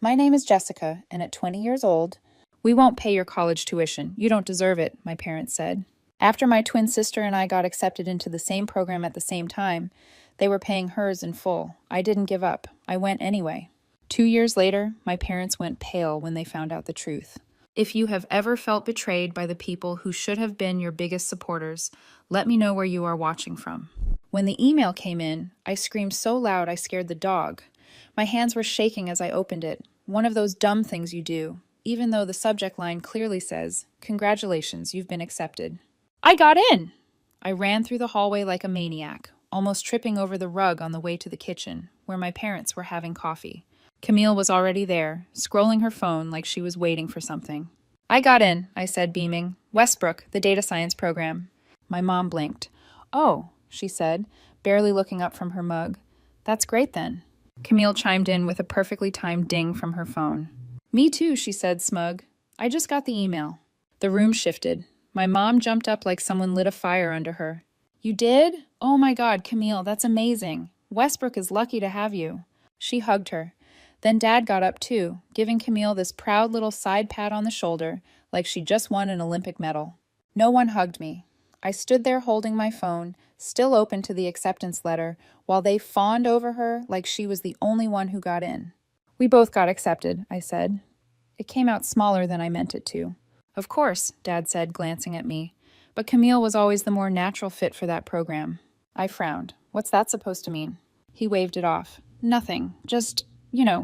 My name is Jessica, and at 20 years old, we won't pay your college tuition. You don't deserve it, my parents said. After my twin sister and I got accepted into the same program at the same time, they were paying hers in full. I didn't give up. I went anyway. 2 years later, my parents went pale when they found out the truth. If you have ever felt betrayed by the people who should have been your biggest supporters, let me know where you are watching from. When the email came in, I screamed so loud I scared the dog. My hands were shaking as I opened it, one of those dumb things you do, even though the subject line clearly says, "Congratulations, you've been accepted." I got in! I ran through the hallway like a maniac, almost tripping over the rug on the way to the kitchen, where my parents were having coffee. Camille was already there, scrolling her phone like she was waiting for something. I got in, I said, beaming. Westbrook, the data science program. My mom blinked. Oh, she said, barely looking up from her mug. That's great then. Camille chimed in with a perfectly timed ding from her phone. Me too, she said, smug. I just got the email. The room shifted. My mom jumped up like someone lit a fire under her. You did? Oh my God, Camille, that's amazing. Westbrook is lucky to have you. She hugged her. Then Dad got up too, giving Camille this proud little side pat on the shoulder, like she just won an Olympic medal. No one hugged me. I stood there holding my phone, still open to the acceptance letter, while they fawned over her like she was the only one who got in. We both got accepted, I said. It came out smaller than I meant it to. Of course, Dad said, glancing at me. But Camille was always the more natural fit for that program. I frowned. What's that supposed to mean? He waved it off. Nothing. Just,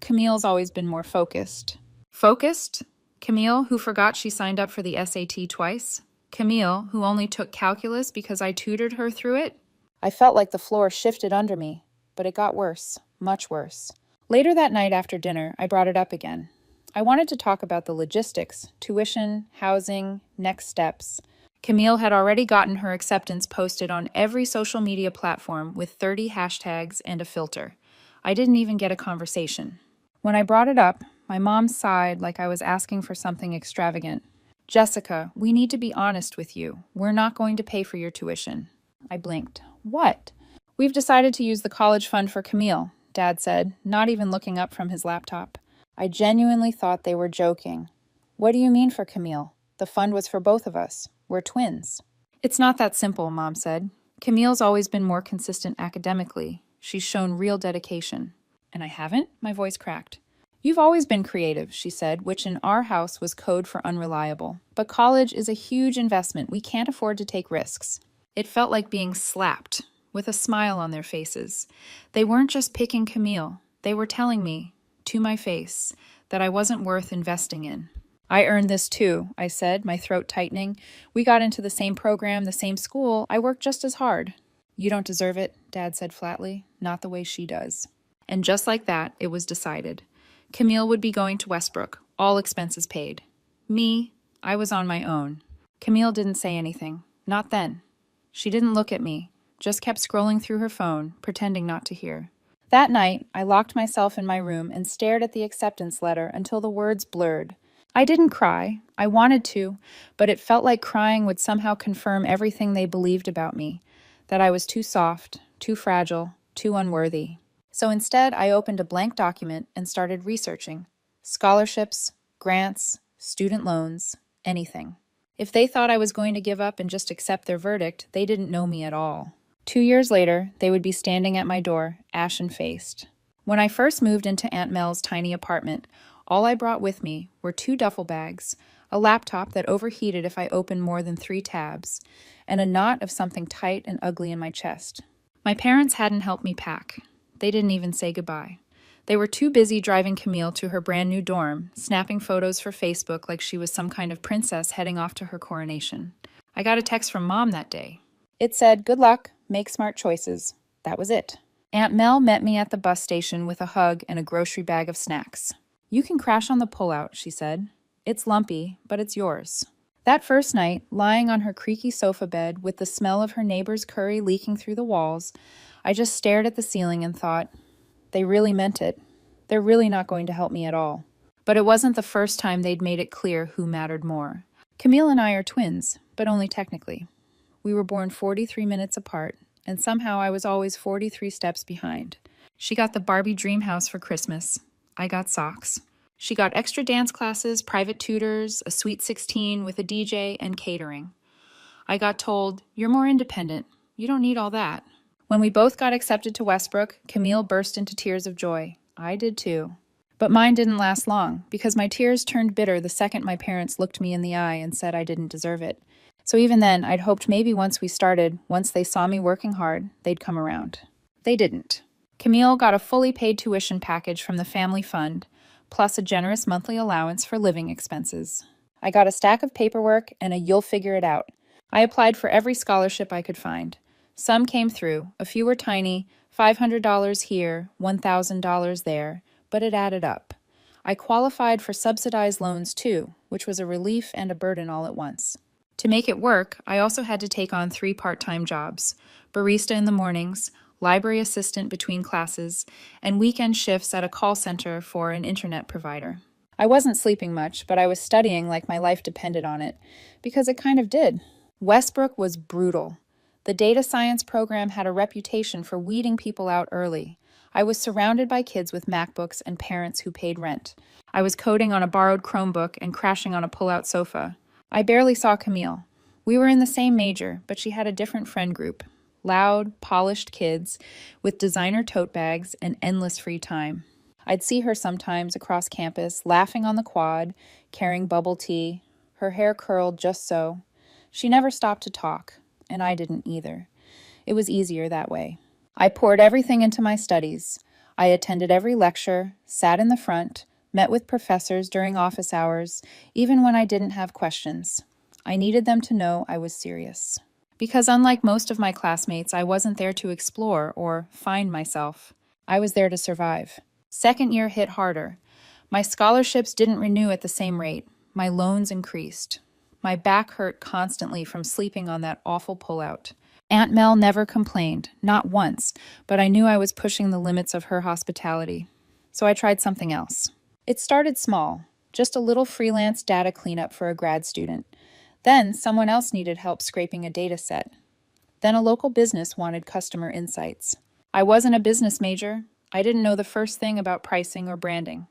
Camille's always been more focused. Focused? Camille, who forgot she signed up for the SAT twice? Camille, who only took calculus because I tutored her through it? I felt like the floor shifted under me, but it got worse, much worse. Later that night after dinner, I brought it up again. I wanted to talk about the logistics, tuition, housing, next steps. Camille had already gotten her acceptance posted on every social media platform with 30 hashtags and a filter. I didn't even get a conversation. When I brought it up, my mom sighed like I was asking for something extravagant. Jessica, we need to be honest with you. We're not going to pay for your tuition. I blinked. What? We've decided to use the college fund for Camille, Dad said, not even looking up from his laptop. I genuinely thought they were joking. What do you mean for Camille? The fund was for both of us. We're twins. It's not that simple, Mom said. Camille's always been more consistent academically. She's shown real dedication. And I haven't? My voice cracked. You've always been creative, she said, which in our house was code for unreliable. But college is a huge investment. We can't afford to take risks. It felt like being slapped, with a smile on their faces. They weren't just picking Camille. They were telling me, to my face, that I wasn't worth investing in. I earned this too, I said, my throat tightening. We got into the same program, the same school. I worked just as hard. You don't deserve it, Dad said flatly. Not the way she does. And just like that, it was decided. Camille would be going to Westbrook, all expenses paid. Me, I was on my own. Camille didn't say anything. Not then. She didn't look at me, just kept scrolling through her phone, pretending not to hear. That night, I locked myself in my room and stared at the acceptance letter until the words blurred. I didn't cry. I wanted to, but it felt like crying would somehow confirm everything they believed about me, that I was too soft, too fragile, too unworthy. So instead, I opened a blank document and started researching. Scholarships, grants, student loans, anything. If they thought I was going to give up and just accept their verdict, they didn't know me at all. 2 years later, they would be standing at my door, ashen-faced. When I first moved into Aunt Mel's tiny apartment, all I brought with me were 2 duffel bags, a laptop that overheated if I opened more than 3 tabs, and a knot of something tight and ugly in my chest. My parents hadn't helped me pack. They didn't even say goodbye. They were too busy driving Camille to her brand new dorm, snapping photos for Facebook like she was some kind of princess heading off to her coronation. I got a text from Mom that day. It said, "Good luck, make smart choices." That was it. Aunt Mel met me at the bus station with a hug and a grocery bag of snacks. "You can crash on the pullout," she said. "It's lumpy, but it's yours." That first night, lying on her creaky sofa bed with the smell of her neighbor's curry leaking through the walls, I just stared at the ceiling and thought, they really meant it. They're really not going to help me at all. But it wasn't the first time they'd made it clear who mattered more. Camille and I are twins, but only technically. We were born 43 minutes apart, and somehow I was always 43 steps behind. She got the Barbie dream house for Christmas. I got socks. She got extra dance classes, private tutors, a Sweet 16 with a DJ, and catering. I got told, "You're more independent. You don't need all that." When we both got accepted to Westbrook, Camille burst into tears of joy. I did too. But mine didn't last long, because my tears turned bitter the second my parents looked me in the eye and said I didn't deserve it. So even then, I'd hoped maybe once we started, once they saw me working hard, they'd come around. They didn't. Camille got a fully paid tuition package from the family fund, plus a generous monthly allowance for living expenses. I got a stack of paperwork and a "you'll figure it out." I applied for every scholarship I could find. Some came through, a few were tiny, $500 here, $1,000 there, but it added up. I qualified for subsidized loans too, which was a relief and a burden all at once. To make it work, I also had to take on 3 part-time jobs: barista in the mornings, library assistant between classes, and weekend shifts at a call center for an internet provider. I wasn't sleeping much, but I was studying like my life depended on it, because it kind of did. Westbrook was brutal. The data science program had a reputation for weeding people out early. I was surrounded by kids with MacBooks and parents who paid rent. I was coding on a borrowed Chromebook and crashing on a pull-out sofa. I barely saw Camille. We were in the same major, but she had a different friend group. Loud, polished kids with designer tote bags and endless free time. I'd see her sometimes across campus, laughing on the quad, carrying bubble tea, her hair curled just so. She never stopped to talk, and I didn't either. It was easier that way. I poured everything into my studies. I attended every lecture, sat in the front, met with professors during office hours, even when I didn't have questions. I needed them to know I was serious. Because unlike most of my classmates, I wasn't there to explore or find myself. I was there to survive. Second year hit harder. My scholarships didn't renew at the same rate. My loans increased. My back hurt constantly from sleeping on that awful pullout. Aunt Mel never complained, not once, but I knew I was pushing the limits of her hospitality. So I tried something else. It started small, just a little freelance data cleanup for a grad student. Then someone else needed help scraping a data set. Then a local business wanted customer insights. I wasn't a business major. I didn't know the first thing about pricing or branding.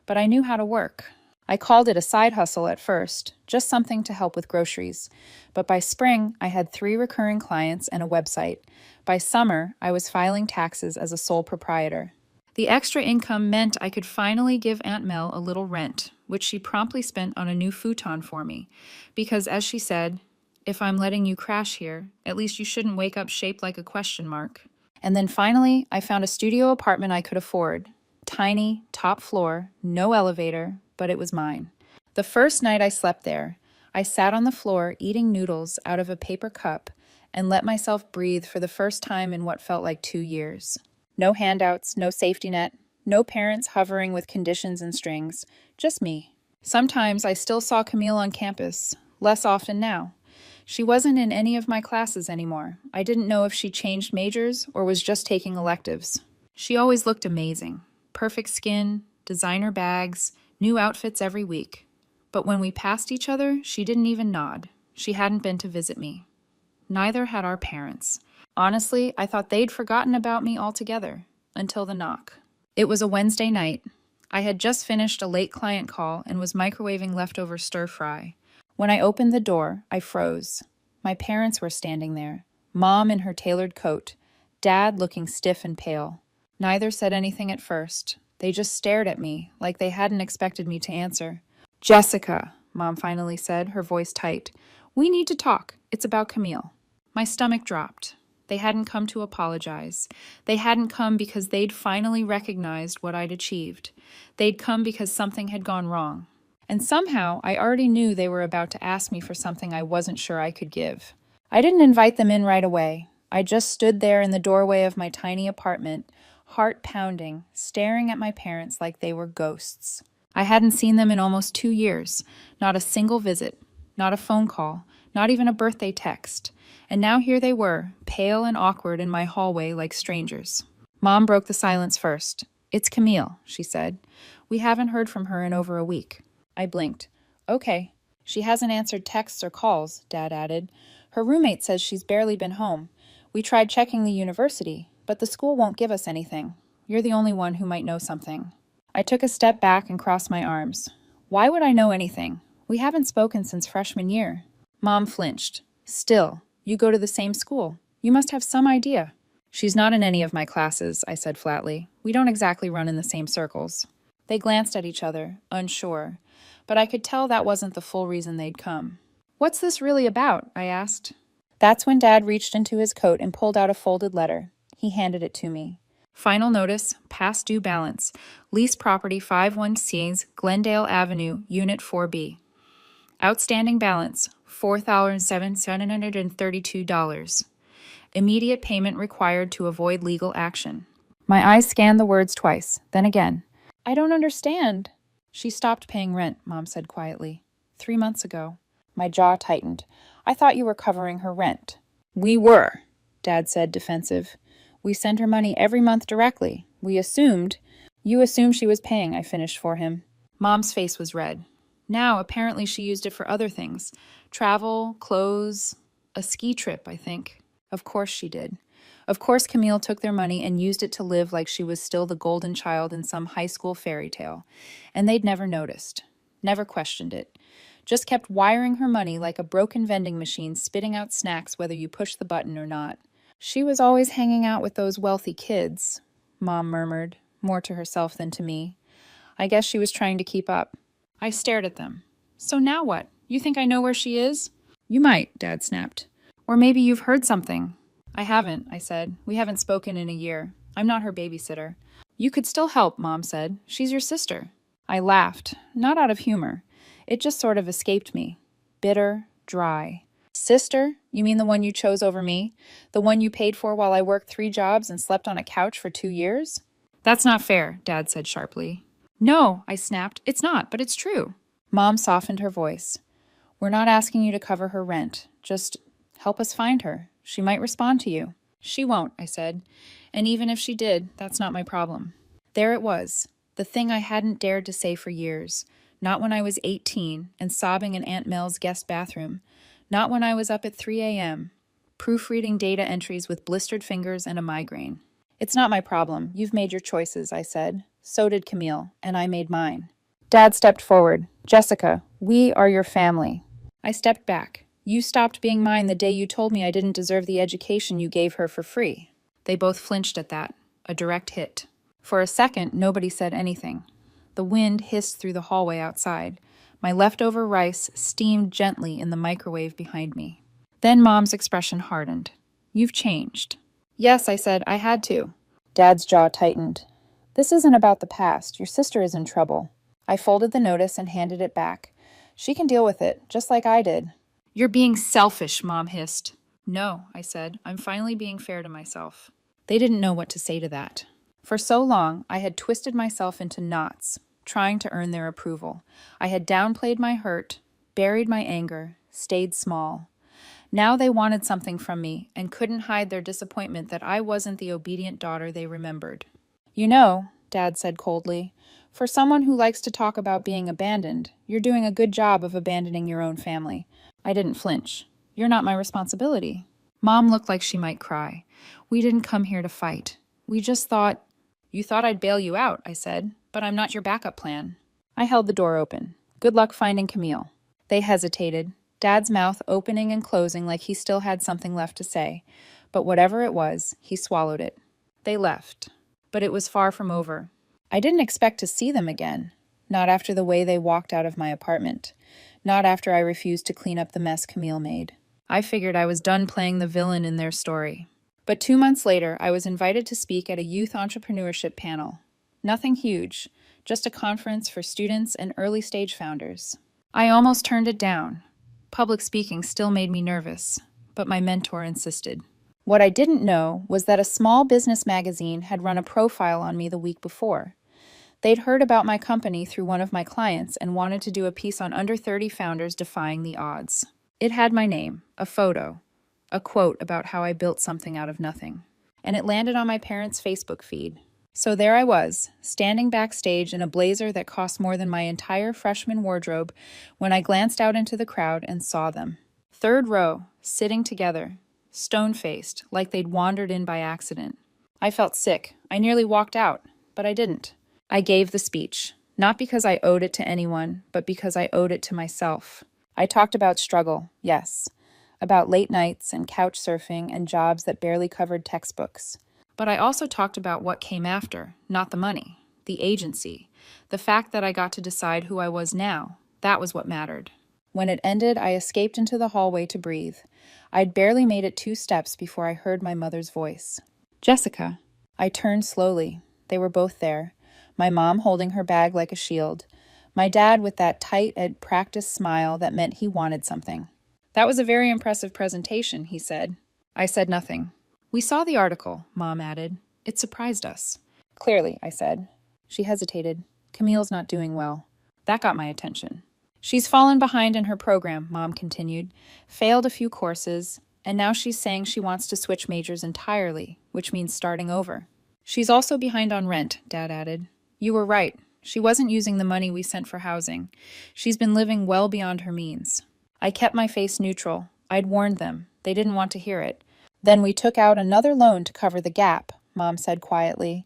But I knew how to work. I called it a side hustle at first, just something to help with groceries. But by spring, I had 3 recurring clients and a website. By summer, I was filing taxes as a sole proprietor. The extra income meant I could finally give Aunt Mel a little rent, which she promptly spent on a new futon for me. Because, as she said, "If I'm letting you crash here, at least you shouldn't wake up shaped like a question mark." And then finally, I found a studio apartment I could afford. Tiny, top floor, no elevator, but it was mine. The first night I slept there, I sat on the floor eating noodles out of a paper cup and let myself breathe for the first time in what felt like 2 years. No handouts, no safety net, no parents hovering with conditions and strings, just me. Sometimes I still saw Camille on campus, less often now. She wasn't in any of my classes anymore. I didn't know if she changed majors or was just taking electives. She always looked amazing. Perfect skin, designer bags, new outfits every week. But when we passed each other, she didn't even nod. She hadn't been to visit me. Neither had our parents. Honestly, I thought they'd forgotten about me altogether, until the knock. It was a Wednesday night. I had just finished a late client call and was microwaving leftover stir-fry. When I opened the door, I froze. My parents were standing there, Mom in her tailored coat, Dad looking stiff and pale. Neither said anything at first. They just stared at me, like they hadn't expected me to answer. "Jessica," Mom finally said, her voice tight. "We need to talk. It's about Camille." My stomach dropped. They hadn't come to apologize. They hadn't come because they'd finally recognized what I'd achieved. They'd come because something had gone wrong. And somehow, I already knew they were about to ask me for something I wasn't sure I could give. I didn't invite them in right away. I just stood there in the doorway of my tiny apartment, heart pounding, staring at my parents like they were ghosts. I hadn't seen them in almost 2 years. Not a single visit, not a phone call, not even a birthday text. And now here they were, pale and awkward in my hallway like strangers. Mom broke the silence first. "It's Camille," she said. "We haven't heard from her in over a week." I blinked. "Okay." "She hasn't answered texts or calls," Dad added. "Her roommate says she's barely been home. We tried checking the university, but the school won't give us anything. You're the only one who might know something." I took a step back and crossed my arms. Why would I know anything? We haven't spoken since freshman year. Mom flinched. Still, you go to the same school. You must have some idea. She's not in any of my classes, I said flatly. We don't exactly run in the same circles. They glanced at each other, unsure, but I could tell that wasn't the full reason they'd come. What's this really about? I asked. That's when Dad reached into his coat and pulled out a folded letter. He handed it to me. Final notice, past due balance. Lease property 51C's, Glendale Avenue, Unit 4B. Outstanding balance, $4,732. Immediate payment required to avoid legal action. My eyes scanned the words twice, then again. I don't understand. She stopped paying rent, Mom said quietly. 3 months ago. My jaw tightened. I thought you were covering her rent. We were, Dad said, defensive. We sent her money every month directly. We assumed. You assumed she was paying, I finished for him. Mom's face was red. Now, apparently she used it for other things. Travel, clothes, a ski trip, I think. Of course she did. Of course Camille took their money and used it to live like she was still the golden child in some high school fairy tale. And they'd never noticed. Never questioned it. Just kept wiring her money like a broken vending machine spitting out snacks whether you push the button or not. She was always hanging out with those wealthy kids, Mom murmured, more to herself than to me. I guess she was trying to keep up. I stared at them. So now what? You think I know where she is? You might, Dad snapped. Or maybe you've heard something. I haven't, I said. We haven't spoken in a year. I'm not her babysitter. You could still help, Mom said. She's your sister. I laughed, not out of humor. It just sort of escaped me. Bitter, dry. Sister? You mean the one you chose over me? The one you paid for while I worked 3 jobs and slept on a couch for 2 years? That's not fair, Dad said sharply. No, I snapped. It's not, but it's true. Mom softened her voice. We're not asking you to cover her rent. Just help us find her. She might respond to you. She won't, I said. And even if she did, that's not my problem. There it was, the thing I hadn't dared to say for years. Not when I was 18 and sobbing in Aunt Mel's guest bathroom. Not when I was up at 3 a.m., proofreading data entries with blistered fingers and a migraine. It's not my problem. You've made your choices, I said. So did Camille, and I made mine. Dad stepped forward. Jessica, we are your family. I stepped back. You stopped being mine the day you told me I didn't deserve the education you gave her for free. They both flinched at that. A direct hit. For a second, nobody said anything. The wind hissed through the hallway outside. My leftover rice steamed gently in the microwave behind me. Then Mom's expression hardened. You've changed. Yes, I said, I had to. Dad's jaw tightened. This isn't about the past. Your sister is in trouble. I folded the notice and handed it back. She can deal with it, just like I did. You're being selfish, Mom hissed. No, I said. I'm finally being fair to myself. They didn't know what to say to that. For so long, I had twisted myself into knots, trying to earn their approval. I had downplayed my hurt, buried my anger, stayed small. Now they wanted something from me and couldn't hide their disappointment that I wasn't the obedient daughter they remembered. You know, Dad said coldly, for someone who likes to talk about being abandoned, you're doing a good job of abandoning your own family. I didn't flinch. You're not my responsibility. Mom looked like she might cry. We didn't come here to fight. We just thought... You thought I'd bail you out, I said, but I'm not your backup plan. I held the door open. Good luck finding Camille. They hesitated, Dad's mouth opening and closing like he still had something left to say. But whatever it was, he swallowed it. They left. But it was far from over. I didn't expect to see them again. Not after the way they walked out of my apartment. Not after I refused to clean up the mess Camille made. I figured I was done playing the villain in their story. But 2 months later, I was invited to speak at a youth entrepreneurship panel. Nothing huge, just a conference for students and early-stage founders. I almost turned it down. Public speaking still made me nervous, but my mentor insisted. What I didn't know was that a small business magazine had run a profile on me the week before. They'd heard about my company through one of my clients and wanted to do a piece on under 30 founders defying the odds. It had my name, a photo, a quote about how I built something out of nothing. And it landed on my parents' Facebook feed. So there I was, standing backstage in a blazer that cost more than my entire freshman wardrobe when I glanced out into the crowd and saw them. 3rd row, sitting together, stone-faced, like they'd wandered in by accident. I felt sick. I nearly walked out, but I didn't. I gave the speech, not because I owed it to anyone, but because I owed it to myself. I talked about struggle, yes, about late nights and couch surfing and jobs that barely covered textbooks. But I also talked about what came after, not the money, the agency, the fact that I got to decide who I was now. That was what mattered. When it ended, I escaped into the hallway to breathe. I'd barely made it 2 steps before I heard my mother's voice. Jessica. I turned slowly. They were both there, my mom holding her bag like a shield, my dad with that tight and practiced smile that meant he wanted something. That was a very impressive presentation, he said. I said nothing. We saw the article, Mom added. It surprised us. Clearly, I said. She hesitated. Camille's not doing well. That got my attention. She's fallen behind in her program, Mom continued, failed a few courses, and now she's saying she wants to switch majors entirely, which means starting over. She's also behind on rent, Dad added. You were right. She wasn't using the money we sent for housing. She's been living well beyond her means. I kept my face neutral. I'd warned them. They didn't want to hear it. Then we took out another loan to cover the gap, Mom said quietly.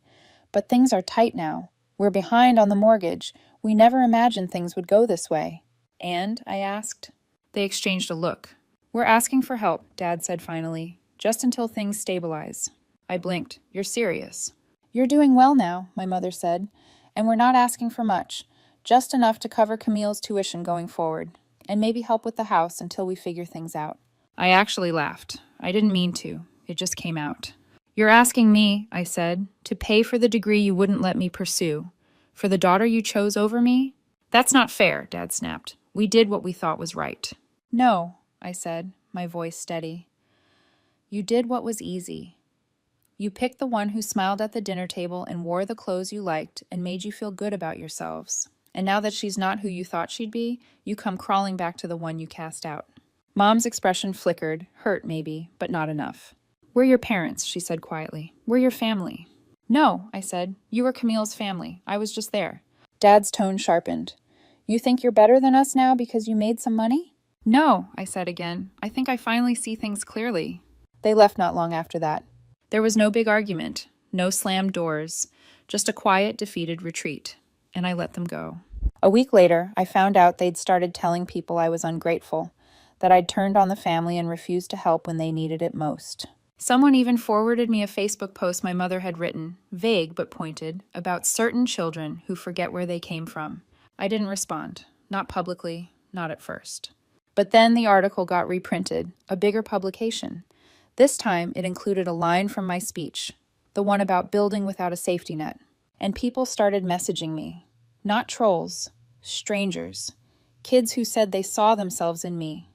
But things are tight now. We're behind on the mortgage. We never imagined things would go this way. And? I asked. They exchanged a look. We're asking for help, Dad said finally, just until things stabilize. I blinked. You're serious? You're doing well now, my mother said, and we're not asking for much, just enough to cover Camille's tuition going forward, and maybe help with the house until we figure things out. I actually laughed. I didn't mean to. It just came out. You're asking me, I said, to pay for the degree you wouldn't let me pursue. For the daughter you chose over me? That's not fair, Dad snapped. We did what we thought was right. No, I said, my voice steady. You did what was easy. You picked the one who smiled at the dinner table and wore the clothes you liked and made you feel good about yourselves. And now that she's not who you thought she'd be, you come crawling back to the one you cast out. Mom's expression flickered, hurt maybe, but not enough. We're your parents, she said quietly. We're your family. No, I said. You were Camille's family. I was just there. Dad's tone sharpened. You think you're better than us now because you made some money? No, I said again. I think I finally see things clearly. They left not long after that. There was no big argument, no slammed doors, just a quiet, defeated retreat, and I let them go. A week later, I found out they'd started telling people I was ungrateful, that I'd turned on the family and refused to help when they needed it most. Someone even forwarded me a Facebook post my mother had written, vague but pointed, about certain children who forget where they came from. I didn't respond, not publicly, not at first. But then the article got reprinted, a bigger publication. This time it included a line from my speech, the one about building without a safety net. And people started messaging me. Not trolls, strangers, kids who said they saw themselves in me.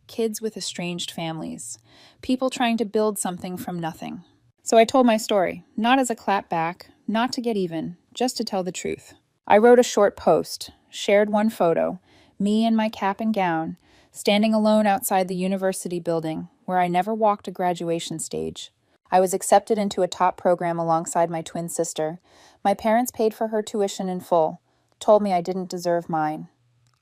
Kids with estranged families, people trying to build something from nothing. So I told my story, not as a clap back, not to get even, just to tell the truth. I wrote a short post, shared one photo, me in my cap and gown, standing alone outside the university building where I never walked a graduation stage. I was accepted into a top program alongside my twin sister. My parents paid for her tuition in full, told me I didn't deserve mine.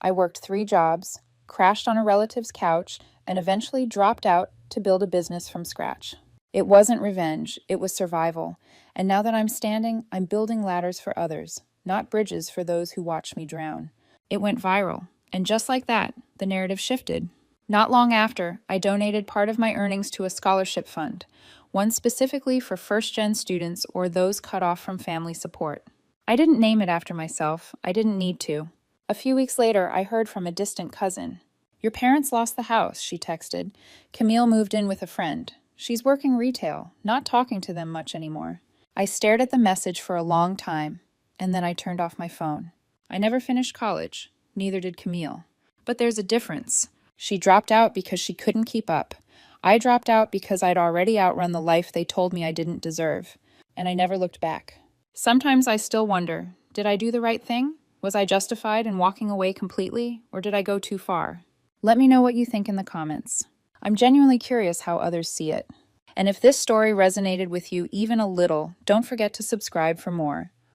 I worked 3 jobs, crashed on a relative's couch, and eventually dropped out to build a business from scratch. It wasn't revenge, it was survival. And now that I'm standing, I'm building ladders for others, not bridges for those who watch me drown. It went viral, and just like that, the narrative shifted. Not long after, I donated part of my earnings to a scholarship fund, one specifically for first-gen students or those cut off from family support. I didn't name it after myself. I didn't need to. A few weeks later, I heard from a distant cousin. Your parents lost the house, she texted. Camille moved in with a friend. She's working retail, not talking to them much anymore. I stared at the message for a long time, and then I turned off my phone. I never finished college. Neither did Camille. But there's a difference. She dropped out because she couldn't keep up. I dropped out because I'd already outrun the life they told me I didn't deserve. And I never looked back. Sometimes I still wonder, did I do the right thing? Was I justified in walking away completely, or did I go too far? Let me know what you think in the comments. I'm genuinely curious how others see it. And if this story resonated with you even a little, don't forget to subscribe for more.